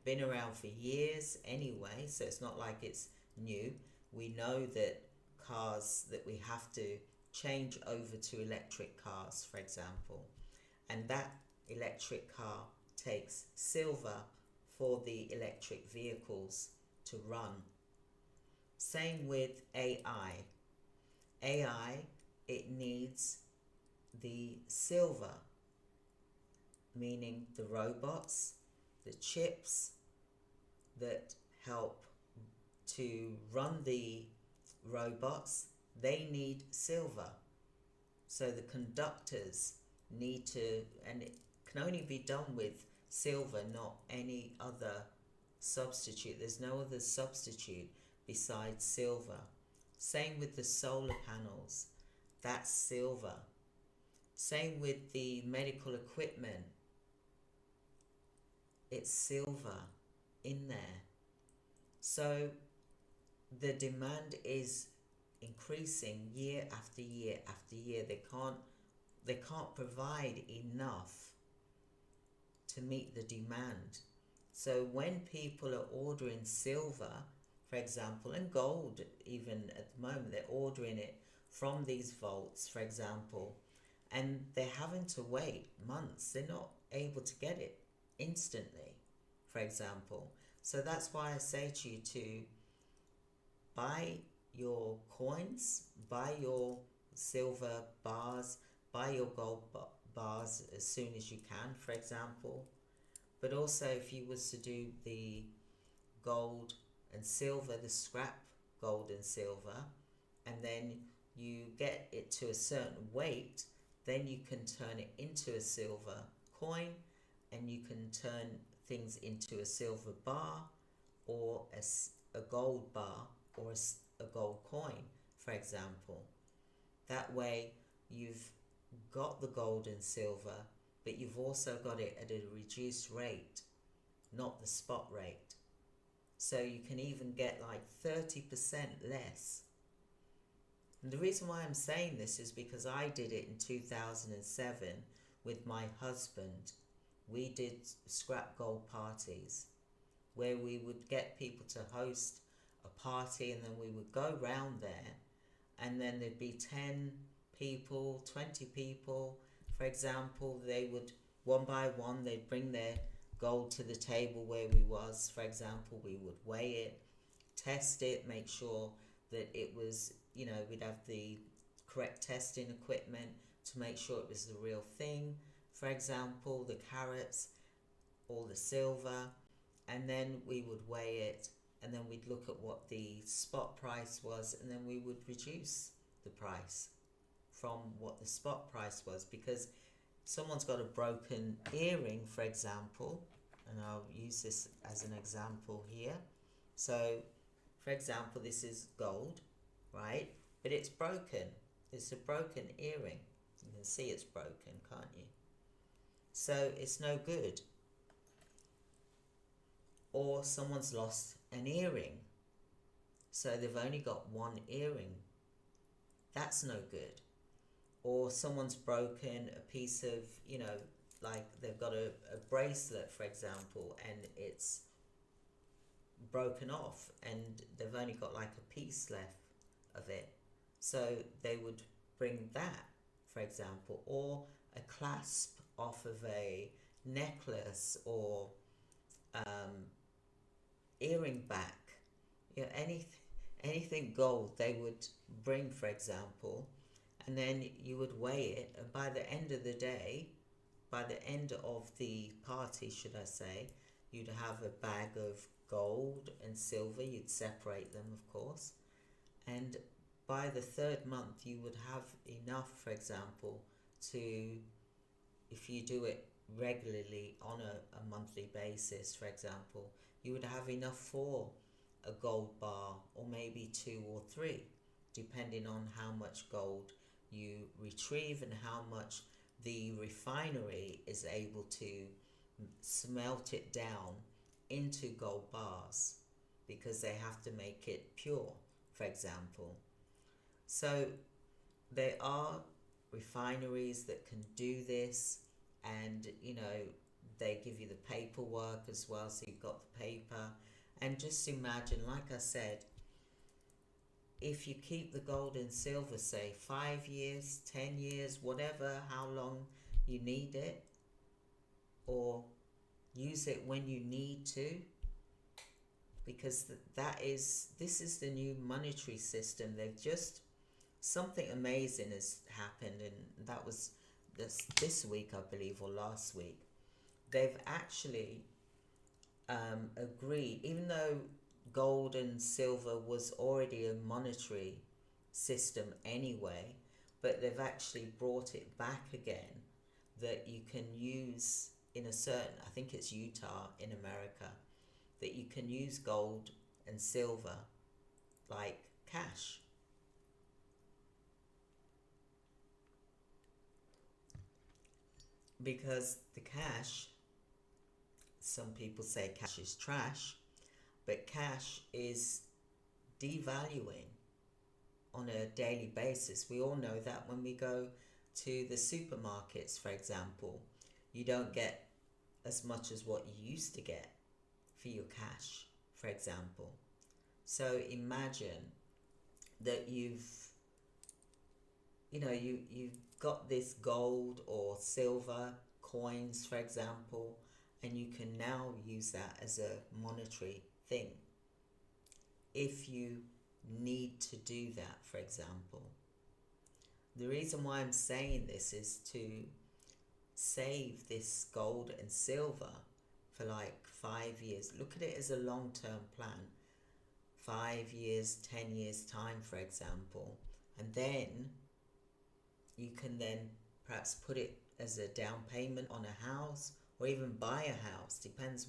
been around for years anyway, so it's not like it's new. We know that cars, that we have to change over to electric cars, for example, and that electric car takes silver for the electric vehicles to run. Same with AI. AI, it needs the silver, meaning the robots, the chips that help to run the robots, they need silver. So the conductors need to, and it can only be done with silver, not any other substitute. There's no other substitute besides silver. Same with the solar panels, that's silver. Same with the medical equipment, it's silver in there. So the demand is increasing year after year after year. They can't provide enough to meet the demand. So when people are ordering silver, for example, and gold, even at the moment, they're ordering it from these vaults, for example, and they're having to wait months. They're not able to get it instantly, for example. So that's why I say to you to buy your coins, buy your silver bars, buy your gold bars as soon as you can, for example. But also, if you was to do the gold and silver, the scrap gold and silver, and then you get it to a certain weight, then you can turn it into a silver coin, and you can turn things into a silver bar or a gold bar or a gold coin, for example. That way you've got the gold and silver, but you've also got it at a reduced rate, not the spot rate. So you can even get like 30% less. And the reason why I'm saying this is because I did it in 2007 with my husband. We did scrap gold parties where we would get people to host a party, and then we would go round there, and then there'd be 10 people, 20 people, for example. They would, one by one, they'd bring their gold to the table where we was, for example. We would weigh it, test it, make sure that it was, we'd have the correct testing equipment to make sure it was the real thing, for example, the carats or the silver, and then we would weigh it, and then we'd look at what the spot price was, and then we would reduce the price from what the spot price was. Because someone's got a broken earring, for example, and I'll use this as an example here. So, for example, this is gold, right? But it's broken. It's a broken earring. You can see it's broken, can't you? So it's no good. Or someone's lost an earring, so they've only got one earring. That's no good. Or someone's broken a piece of, like they've got a bracelet, for example, and it's broken off, and they've only got like a piece left of it. So they would bring that, for example, or a clasp off of a necklace or earring back, anything gold they would bring, for example, and then you would weigh it, and by the end of the day, by the end of the party, should I say, you'd have a bag of gold and silver. You'd separate them, of course, and by the third month you would have enough, for example, to, if you do it regularly on a monthly basis, for example, you would have enough for a gold bar, or maybe 2 or 3, depending on how much gold you retrieve and how much the refinery is able to smelt it down into gold bars, because they have to make it pure, for example. So there are refineries that can do this, and they give you the paperwork as well, so you've got the paper. And just imagine, like I said, if you keep the gold and silver, say 5 years, 10 years, whatever, how long you need it, or use it when you need to, because this is the new monetary system. They've just, something amazing has happened, and that was this week, I believe, or last week. They've actually agreed, even though gold and silver was already a monetary system anyway, but they've actually brought it back again, that you can use in a certain, I think it's Utah in America, that you can use gold and silver like cash. Because the cash, some people say cash is trash, but cash is devaluing on a daily basis. We all know that when we go to the supermarkets, for example, you don't get as much as what you used to get for your cash, for example. So imagine that you've got this gold or silver coins, for example, and you can now use that as a monetary thing if you need to do that, for example. The reason why I'm saying this is to save this gold and silver for like 5 years. Look at it as a long-term plan. 5 years, 10 years time, for example. And then you can then perhaps put it as a down payment on a house, or even buy a house. Depends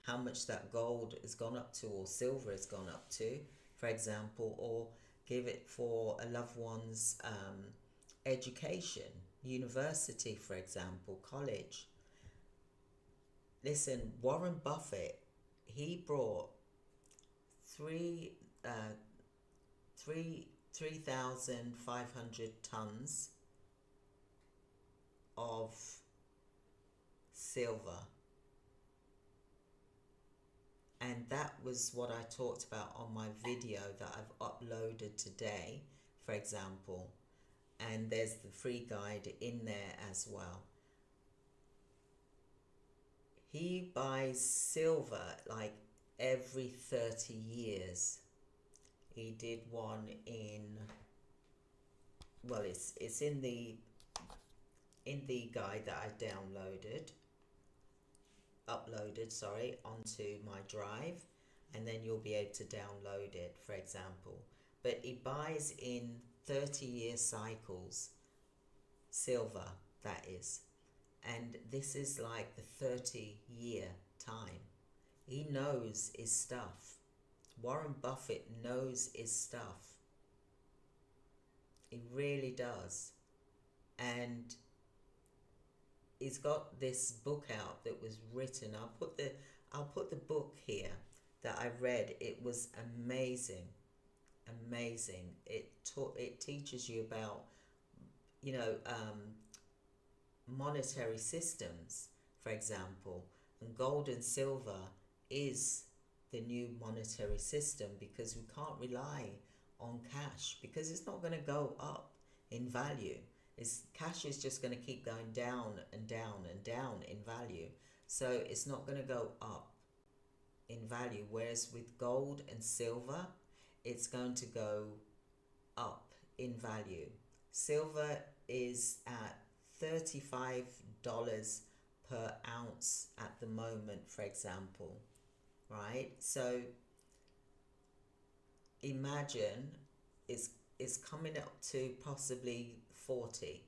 how much that gold has gone up to, or silver has gone up to, for example, or give it for a loved one's education, university, for example, college. Listen, Warren Buffett, he brought 3,500 tons of silver, and that was what I talked about on my video that I've uploaded today, for example, and there's the free guide in there as well. He buys silver like every 30 years. He did one in, well, it's in the guide that I uploaded onto my drive, and then you'll be able to download it, for example. But he buys in 30-year cycles, silver, that is. And this is like the 30-year time. He knows his stuff. Warren Buffett knows his stuff. He really does. And he's got this book out that was written. I'll put the book here that I read. It was amazing. It teaches you about monetary systems, for example, and gold and silver is the new monetary system, because we can't rely on cash, because it's not going to go up in value. Cash is just going to keep going down and down and down in value, so it's not going to go up in value. Whereas with gold and silver, it's going to go up in value. Silver is at $35 per ounce at the moment, for example, right? So imagine it's coming up to possibly 40,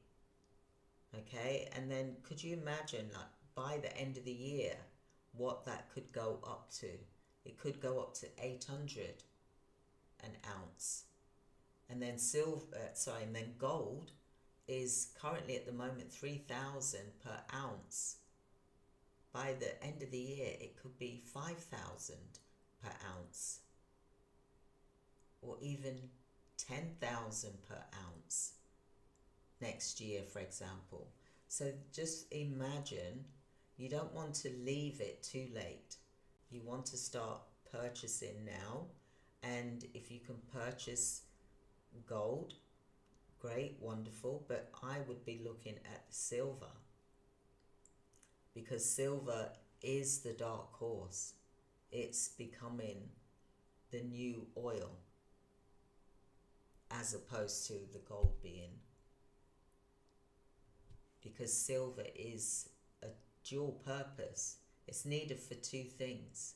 okay? And then could you imagine, like, by the end of the year, what that could go up to? It could go up to 800 an ounce. And then and then gold is currently at the moment 3,000 per ounce. By the end of the year, it could be 5,000 per ounce, or even 10,000 per ounce next year, for example. So just imagine You don't want to leave it too late. You want to start purchasing now. And if you can purchase gold, great, wonderful. But I would be looking at silver, because silver is the dark horse. It's becoming the new oil, as opposed to the gold being. Because silver is a dual purpose. It's needed for two things: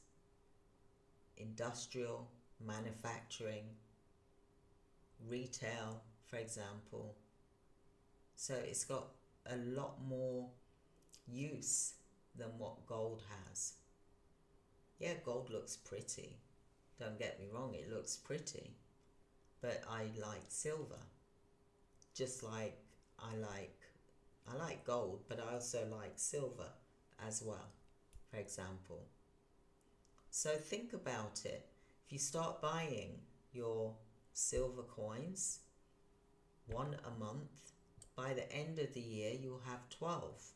industrial, manufacturing, retail, for example. So it's got a lot more use than what gold has. Yeah, gold looks pretty. Don't get me wrong, it looks pretty. But I like silver. Just like I like gold, but I also like silver as well, for example. So think about it. If you start buying your silver coins, one a month, by the end of the year you'll have 12,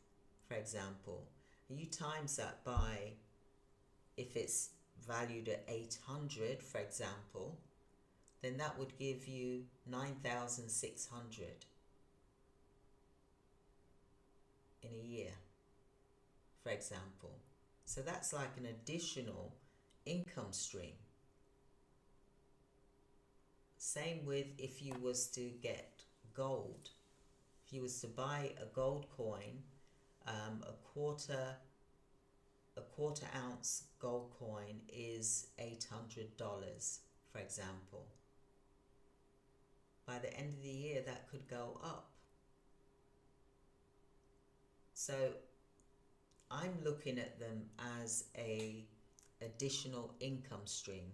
for example. You times that by, if it's valued at 800, for example, then that would give you 9,600 in a year, for example. So that's like an additional income stream. Same with if you was to get gold. If you was to buy a gold coin, a quarter ounce gold coin is $800, for example. By the end of the year, that could go up. So I'm looking at them as a additional income stream.